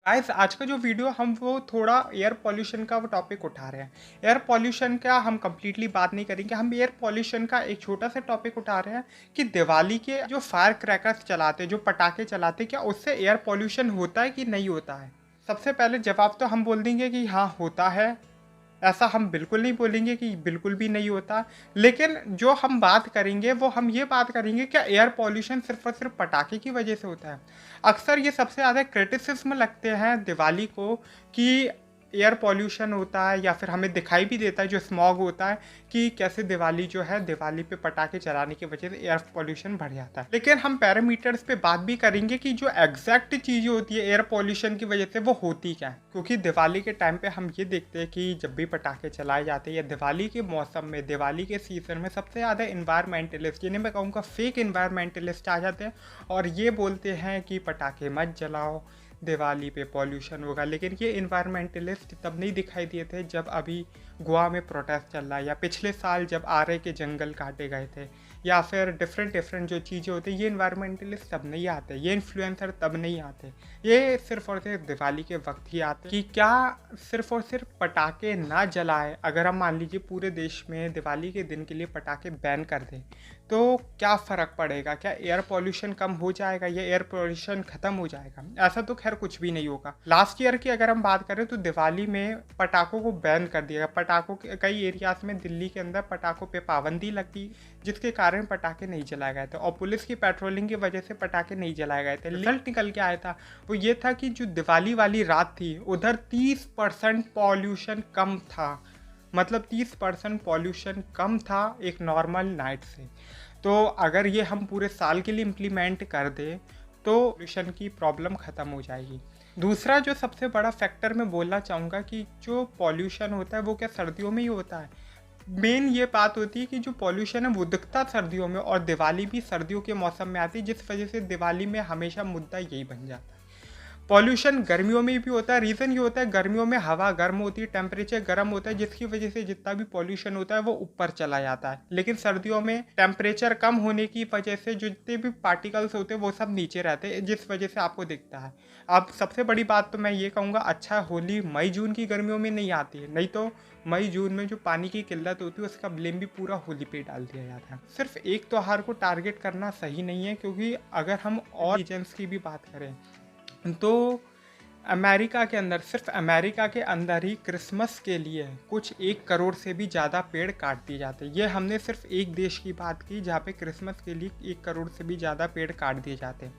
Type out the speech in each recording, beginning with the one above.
आज का जो वीडियो हम वो थोड़ा एयर पॉल्यूशन का वो टॉपिक उठा रहे हैं। एयर पॉल्यूशन का हम कंप्लीटली बात नहीं करेंगे, हम एयर पॉल्यूशन का एक छोटा सा टॉपिक उठा रहे हैं कि दिवाली के जो फायर क्रैकर्स चलाते हैं, जो पटाखे चलाते हैं, क्या उससे एयर पॉल्यूशन होता है कि नहीं होता है। सबसे पहले जवाब तो हम बोल देंगे कि हाँ होता है। ऐसा हम बिल्कुल नहीं बोलेंगे कि बिल्कुल भी नहीं होता। लेकिन जो हम बात करेंगे वो हम ये बात करेंगे क्या एयर पॉल्यूशन सिर्फ और सिर्फ पटाखे की वजह से होता है। अक्सर ये सबसे ज़्यादा क्रिटिसिज्म लगते हैं दिवाली को कि एयर पॉल्यूशन होता है, या फिर हमें दिखाई भी देता है जो स्मॉग होता है कि कैसे दिवाली जो है, दिवाली पे पटाखे चलाने की वजह से एयर पॉल्यूशन बढ़ जाता है। लेकिन हम पैरामीटर्स पे बात भी करेंगे कि जो एग्जैक्ट चीज़ होती है एयर पॉल्यूशन की वजह से वो होती क्या है। क्योंकि दिवाली के टाइम पे हम ये देखते हैं कि जब भी पटाखे चलाए जाते हैं या दिवाली के मौसम में, दिवाली के सीज़न में सबसे ज़्यादा इन्वायरमेंटलिस्ट, जिन्हें मैं कहूँगा फेक इन्वायरमेंटलिस्ट आ जाते हैं और ये बोलते हैं कि पटाखे मत जलाओ, दिवाली पे पॉल्यूशन होगा। लेकिन ये इन्वायरमेंटलिस्ट तब नहीं दिखाई दिए थे जब अभी गोवा में प्रोटेस्ट चल रहा है, या पिछले साल जब आरे के जंगल काटे गए थे, या फिर डिफरेंट जो चीज़ें होती हैं। ये इन्वायरमेंटलिस्ट तब नहीं आते, ये इन्फ्लुएंसर तब नहीं आते, ये सिर्फ और सिर्फ दिवाली के वक्त ही आते कि क्या सिर्फ और सिर्फ पटाखे ना जलाए। अगर हम मान लीजिए पूरे देश में दिवाली के दिन के लिए पटाखे बैन कर दें तो क्या फ़र्क पड़ेगा? क्या एयर पॉल्यूशन कम हो जाएगा या एयर पॉल्यूशन ख़त्म हो जाएगा? ऐसा तो खैर कुछ भी नहीं होगा। लास्ट ईयर की अगर हम बात करें तो दिवाली में पटाखों को बैन कर दिया गया। पटाखों के कई एरियाज़ में दिल्ली के अंदर पटाखों पे पाबंदी लगी, जिसके कारण पटाखे नहीं जलाए गए थे और पुलिस की पेट्रोलिंग की वजह से पटाखे नहीं जलाए गए थे। रिजल्ट निकल के आया था वो ये था कि जो दिवाली वाली रात थी उधर 30% पॉल्यूशन कम था। मतलब 30% पॉल्यूशन कम था एक नॉर्मल नाइट से। तो अगर ये हम पूरे साल के लिए इम्प्लीमेंट कर दें तो पॉल्यूशन की प्रॉब्लम ख़त्म हो जाएगी। दूसरा जो सबसे बड़ा फैक्टर मैं बोलना चाहूँगा कि जो पॉल्यूशन होता है वो क्या सर्दियों में ही होता है। मेन ये बात होती है कि जो पॉल्यूशन है वो दिखता सर्दियों में, और दिवाली भी सर्दियों के मौसम में आती है, जिस वजह से दिवाली में हमेशा मुद्दा यही बन जाता है। पॉल्यूशन गर्मियों में भी होता है। रीज़न ये होता है गर्मियों में हवा गर्म होती है, टेम्परेचर गर्म होता है, जिसकी वजह से जितना भी पॉल्यूशन होता है वो ऊपर चला जाता है। लेकिन सर्दियों में टेम्परेचर कम होने की वजह से जो जितने भी पार्टिकल्स होते हैं वो सब नीचे रहते हैं, जिस वजह से आपको दिखता है। अब सबसे बड़ी बात तो मैं ये कहूँगा, अच्छा होली मई जून की गर्मियों में नहीं आती है, नहीं तो मई जून में जो पानी की किल्लत होती है उसका ब्लेम भी पूरा होली पे डाल दिया जाता है। सिर्फ एक त्यौहार को टारगेट करना सही नहीं है, क्योंकि अगर हम और रीजन्स की भी बात करें तो अमेरिका के अंदर, सिर्फ अमेरिका के अंदर ही क्रिसमस के लिए कुछ 1 करोड़ से भी ज़्यादा पेड़ काट दिए जाते हैं। ये हमने सिर्फ एक देश की बात की जहाँ पे क्रिसमस के लिए 1 करोड़ से भी ज़्यादा पेड़ काट दिए जाते हैं।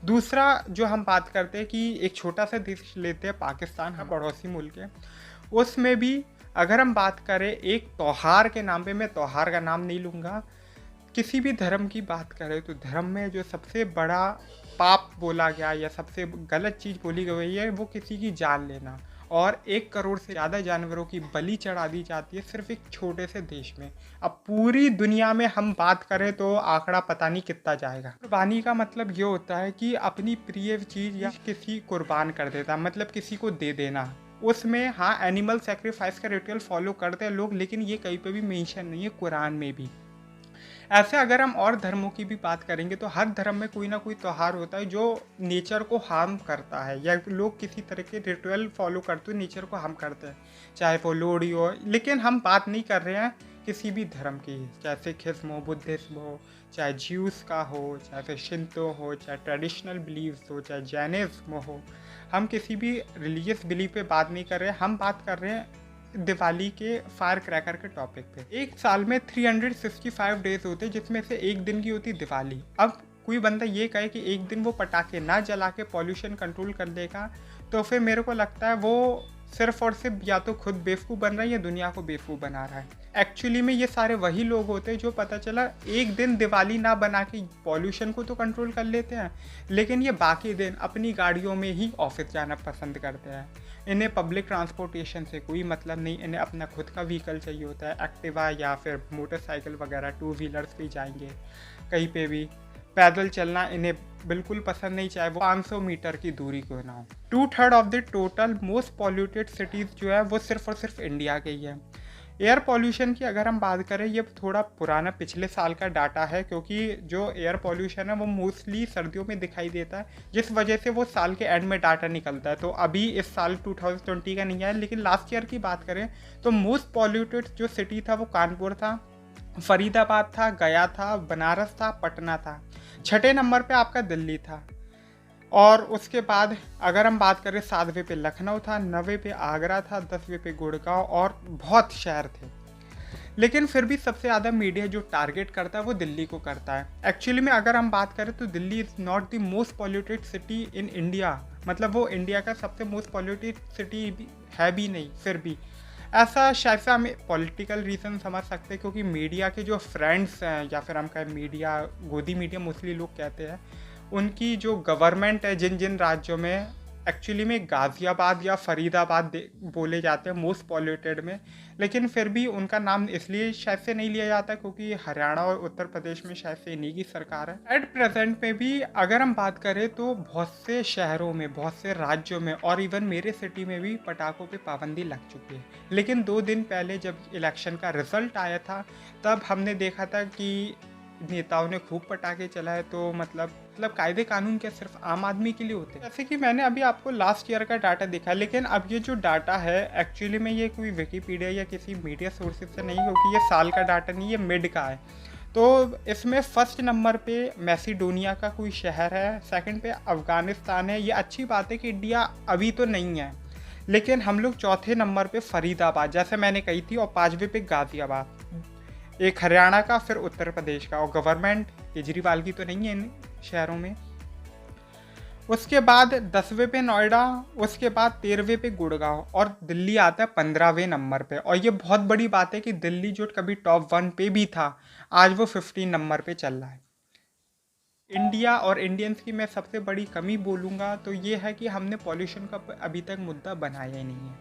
दूसरा जो हम बात करते हैं कि एक छोटा सा देश लेते हैं पाकिस्तान, हम पड़ोसी मुल्क है, उसमें भी अगर हम बात करें एक त्यौहार के नाम पे, मैं त्यौहार का नाम नहीं लूँगा, किसी भी धर्म की बात करें तो धर्म में जो सबसे बड़ा पाप बोला गया या सबसे गलत चीज़ बोली गई है वो किसी की जान लेना, और 1 करोड़ से ज़्यादा जानवरों की बलि चढ़ा दी जाती है सिर्फ एक छोटे से देश में। अब पूरी दुनिया में हम बात करें तो आंकड़ा पता नहीं कितना जाएगा। कुर्बानी का मतलब ये होता है कि अपनी प्रिय चीज़ या किसी कुर्बान कर देता, मतलब किसी को दे देना। उसमें हाँ एनिमल सेक्रीफाइस का रिचुअल फॉलो करते हैं लोग, लेकिन ये कहीं पे भी मेंशन नहीं है कुरान में भी। ऐसे अगर हम और धर्मों की भी बात करेंगे तो हर धर्म में कोई ना कोई त्यौहार होता है जो नेचर को हार्म करता है, या लोग किसी तरह के रिचुअल फॉलो करते हुए नेचर को हार्म करते हैं, चाहे वो लोहड़ी हो। लेकिन हम बात नहीं कर रहे हैं किसी भी धर्म की, चाहे सिखिज्म हो, बुद्धिज्म हो, चाहे ज्यूस का हो, चाहे फिर शिंतो हो, चाहे ट्रेडिशनल बिलीव्स हो, चाहे जैनिज्म हो। हम किसी भी रिलीजियस बिलीव पे बात नहीं कर रहे हैं, हम बात कर रहे हैं दिवाली के फायर क्रैकर के टॉपिक पे। एक साल में 365 डेज होते हैं, जिसमें से एक दिन की होती दिवाली। अब कोई बंदा ये कहे कि एक दिन वो पटाखे ना जला के पॉल्यूशन कंट्रोल कर देगा, तो फिर मेरे को लगता है वो सिर्फ और सिर्फ या तो खुद बेवकूफ़ बन रहा है या दुनिया को बेवकूफ़ बना रहा है। एक्चुअली में ये सारे वही लोग होते हैं जो पता चला एक दिन दिवाली ना बना के पॉल्यूशन को तो कंट्रोल कर लेते हैं, लेकिन ये बाकी दिन अपनी गाड़ियों में ही ऑफिस जाना पसंद करते हैं। इन्हें पब्लिक ट्रांसपोर्टेशन से कोई मतलब नहीं, इन्हें अपना खुद का व्हीकल चाहिए होता है, एक्टिवा या फिर मोटरसाइकिल वगैरह, 2 व्हीलर्स पे जाएंगे कहीं पे भी। पैदल चलना इन्हें बिल्कुल पसंद नहीं, चाहे वो 500 मीटर की दूरी क्यों ना हो। 2/3 of the total most polluted cities जो है वो सिर्फ और सिर्फ इंडिया के ही है। एयर पॉल्यूशन की अगर हम बात करें, ये थोड़ा पुराना पिछले साल का डाटा है, क्योंकि जो एयर पॉल्यूशन है वो मोस्टली सर्दियों में दिखाई देता है, जिस वजह से वो साल के एंड में डाटा निकलता है। तो अभी इस साल 2020 का नहीं आया, लेकिन लास्ट ईयर की बात करें तो मोस्ट पॉल्यूटेड जो सिटी था वो कानपुर था, फरीदाबाद था, गया था, बनारस था, पटना था। छठे नंबर पे आपका दिल्ली था। और उसके बाद अगर हम बात करें 7वें पे लखनऊ था, 9वें पे आगरा था, 10वें पे गुड़गांव और बहुत शहर थे। लेकिन फिर भी सबसे ज़्यादा मीडिया जो टारगेट करता है वो दिल्ली को करता है। एक्चुअली में अगर हम बात करें तो Delhi is not the most polluted city in India, मतलब वो इंडिया का सबसे मोस्ट पॉल्यूटेड सिटी है भी नहीं। फिर भी ऐसा शायद से हम पॉलिटिकल रीज़न समझ सकते हैं, क्योंकि मीडिया के जो फ्रेंड्स हैं, या फिर हम कहें मीडिया, गोदी मीडिया मोस्टली लोग कहते हैं, उनकी जो गवर्नमेंट है जिन जिन राज्यों में, एक्चुअली में गाज़ियाबाद या फरीदाबाद बोले जाते हैं मोस्ट पॉल्यूटेड में, लेकिन फिर भी उनका नाम इसलिए शायद से नहीं लिया जाता क्योंकि हरियाणा और उत्तर प्रदेश में शायद से इन्हीं की सरकार है। एट प्रेजेंट में भी अगर हम बात करें तो बहुत से शहरों में, बहुत से राज्यों में और इवन मेरे सिटी में भी पटाखों पे पाबंदी लग चुकी है। लेकिन 2 दिन पहले जब इलेक्शन का रिजल्ट आया था, तब हमने देखा था कि नेताओं ने खूब पटाखे चलाए। तो मतलब कायदे कानून क्या सिर्फ आम आदमी के लिए होते हैं? जैसे कि मैंने अभी आपको लास्ट ईयर का डाटा दिखा, लेकिन अब ये जो डाटा है एक्चुअली में ये कोई विकीपीडिया या किसी मीडिया सोर्सेज से नहीं, क्योंकि ये साल का डाटा नहीं, ये मिड का है। तो इसमें फर्स्ट नंबर पे मैसिडोनिया का कोई शहर है, सेकंड पे अफगानिस्तान है। ये अच्छी बात है कि इंडिया अभी तो नहीं है, लेकिन हम लोग चौथे नंबर पे फरीदाबाद, जैसे मैंने कही थी, और 5वें पे गाज़ियाबाद, एक हरियाणा का, फिर उत्तर प्रदेश का। और गवर्नमेंट केजरीवाल की तो नहीं है इन शहरों में। उसके बाद 10वें पे नोएडा, उसके बाद 13वें पे गुड़गांव, और दिल्ली आता है 15वें नंबर पे। और ये बहुत बड़ी बात है कि दिल्ली जो कभी टॉप 1 पे भी था, आज वो 15 नंबर पे चल रहा है। इंडिया और इंडियंस की मैं सबसे बड़ी कमी बोलूँगा तो ये है कि हमने पॉल्यूशन का अभी तक मुद्दा बनाया ही नहीं है।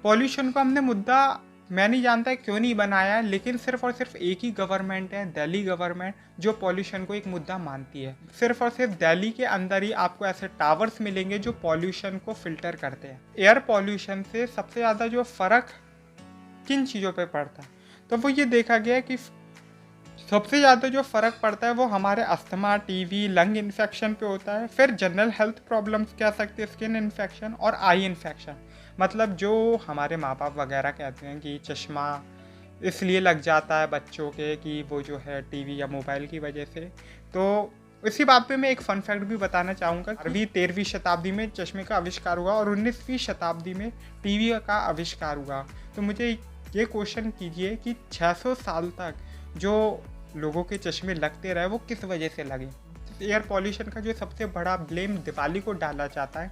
पॉल्यूशन को हमने मुद्दा, मैं नहीं जानता क्यों नहीं बनाया, लेकिन सिर्फ और सिर्फ एक ही गवर्नमेंट है, दिल्ली गवर्नमेंट, जो पॉल्यूशन को एक मुद्दा मानती है। सिर्फ और सिर्फ दिल्ली के अंदर ही आपको ऐसे टावर्स मिलेंगे जो पॉल्यूशन को फिल्टर करते हैं। एयर पॉल्यूशन से सबसे ज़्यादा जो फ़र्क किन चीज़ों पे पड़ता है, तो वो ये देखा गया है कि सबसे ज़्यादा जो फ़र्क पड़ता है वो हमारे अस्थमा, टीवी, लंग इन्फेक्शन पे होता है। फिर जनरल हेल्थ प्रॉब्लम्स कह सकते हैं, स्किन इन्फेक्शन और आई इन्फेक्शन। मतलब जो हमारे माँ बाप वगैरह कहते हैं कि चश्मा इसलिए लग जाता है बच्चों के कि वो जो है टीवी या मोबाइल की वजह से। तो इसी बात पे मैं एक फ़न फैक्ट भी बताना चाहूँगा। 13वीं शताब्दी में चश्मे का आविष्कार हुआ और 19वीं शताब्दी में टीवी का आविष्कार हुआ। तो मुझे ये क्वेश्चन कीजिए कि 600 साल तक जो लोगों के चश्मे लगते रहे वो किस वजह से लगे? एयर पॉल्यूशन का जो सबसे बड़ा ब्लेम दिवाली को डाला जाता है।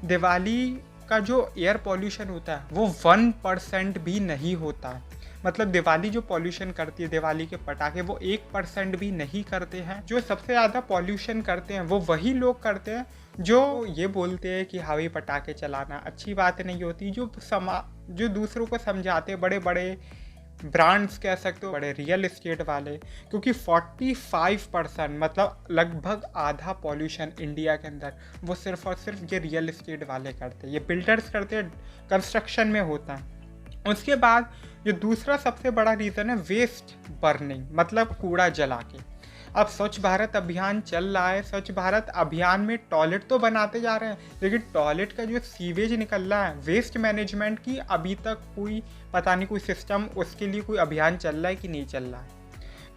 दिवाली का जो एयर पॉल्यूशन होता है वो 1% भी नहीं होता है। मतलब दिवाली जो पॉल्यूशन करती है, दिवाली के पटाखे, वो 1% भी नहीं करते हैं। जो सबसे ज़्यादा पॉल्यूशन करते हैं वो वही लोग करते हैं जो ये बोलते हैं कि हवाई पटाखे चलाना अच्छी बात नहीं होती, जो दूसरों को समझाते, बड़े बड़े ब्रांड्स कह सकते हो, बड़े रियल एस्टेट वाले। क्योंकि 45% मतलब लगभग आधा पॉल्यूशन इंडिया के अंदर वो सिर्फ और सिर्फ ये रियल एस्टेट वाले करते हैं, ये बिल्डर्स करते हैं, कंस्ट्रक्शन में होता है। उसके बाद जो दूसरा सबसे बड़ा रीज़न है वेस्ट बर्निंग, मतलब कूड़ा जला के। अब स्वच्छ भारत अभियान चल रहा है, स्वच्छ भारत अभियान में टॉयलेट तो बनाते जा रहे हैं, लेकिन टॉयलेट का जो सीवेज निकल रहा है, वेस्ट मैनेजमेंट की अभी तक कोई पता नहीं, कोई सिस्टम, उसके लिए कोई अभियान चल रहा है कि नहीं चल रहा है।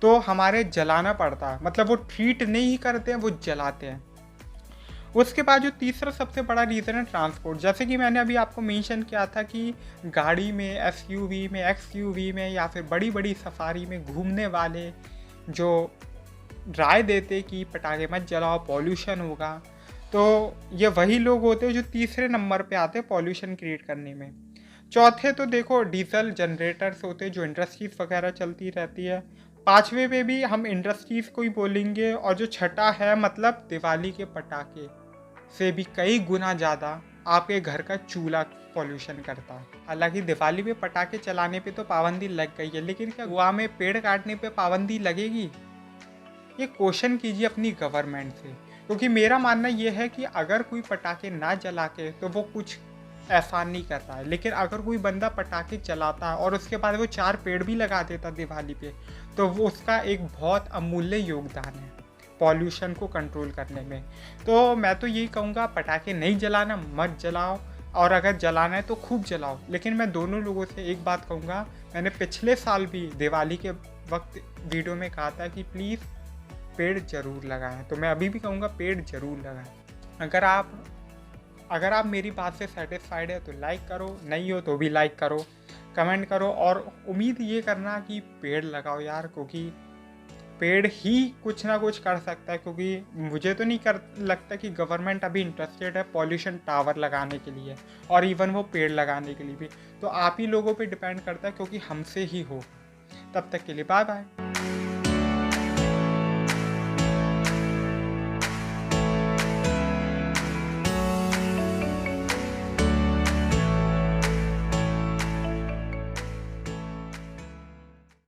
तो हमारे जलाना पड़ता है, मतलब वो ट्रीट नहीं करते हैं, वो जलाते हैं। उसके बाद जो तीसरा सबसे बड़ा रीज़न है ट्रांसपोर्ट। जैसे कि मैंने अभी आपको मेंशन किया था कि गाड़ी में, एसयूवी में, एक्सयूवी में या फिर बड़ी बड़ी सफारी में घूमने वाले जो राय देते कि पटाखे मत जलाओ, पॉल्यूशन होगा, तो ये वही लोग होते हैं जो तीसरे नंबर पे आते हैं पॉल्यूशन क्रिएट करने में। चौथे तो देखो डीजल जनरेटर्स होते हैं जो इंडस्ट्रीज़ वगैरह चलती रहती है। 5वें पे भी हम इंडस्ट्रीज़ को ही बोलेंगे। और जो छठा है मतलब दिवाली के पटाखे से भी कई गुना ज़्यादा आपके घर का चूल्हा पॉल्यूशन करता है। हालांकि दिवाली पे पटाखे चलाने पे तो पाबंदी लग गई है, लेकिन क्या गोवा में पेड़ काटने पे पाबंदी लगेगी? ये क्वेश्चन कीजिए अपनी गवर्नमेंट से। क्योंकि मेरा मानना ये है कि अगर कोई पटाखे ना जला के तो वो कुछ एहसान नहीं कर रहा है। लेकिन अगर कोई बंदा पटाखे चलाता है और उसके बाद वो 4 पेड़ भी लगा देता दिवाली पे, तो वो उसका एक बहुत अमूल्य योगदान है पॉल्यूशन को कंट्रोल करने में। तो मैं तो यही कहूँगा, पटाखे नहीं जलाना, मत जलाओ, और अगर जलाना है तो खूब जलाओ। लेकिन मैं दोनों लोगों से एक बात कहूँगा, मैंने पिछले साल भी दिवाली के वक्त वीडियो में कहा था कि प्लीज़ पेड़ ज़रूर लगाएं, तो मैं अभी भी कहूँगा पेड़ ज़रूर लगाएं। अगर आप मेरी बात से सेटिस्फाइड है तो लाइक करो, नहीं हो तो भी लाइक करो, कमेंट करो, और उम्मीद ये करना कि पेड़ लगाओ यार, क्योंकि पेड़ ही कुछ ना कुछ कर सकता है। क्योंकि मुझे तो नहीं लगता कि गवर्नमेंट अभी इंटरेस्टेड है पॉल्यूशन टावर लगाने के लिए, और इवन वो पेड़ लगाने के लिए भी। तो आप ही लोगों पे डिपेंड करता है, क्योंकि हमसे ही हो। तब तक के लिए बाय बाय।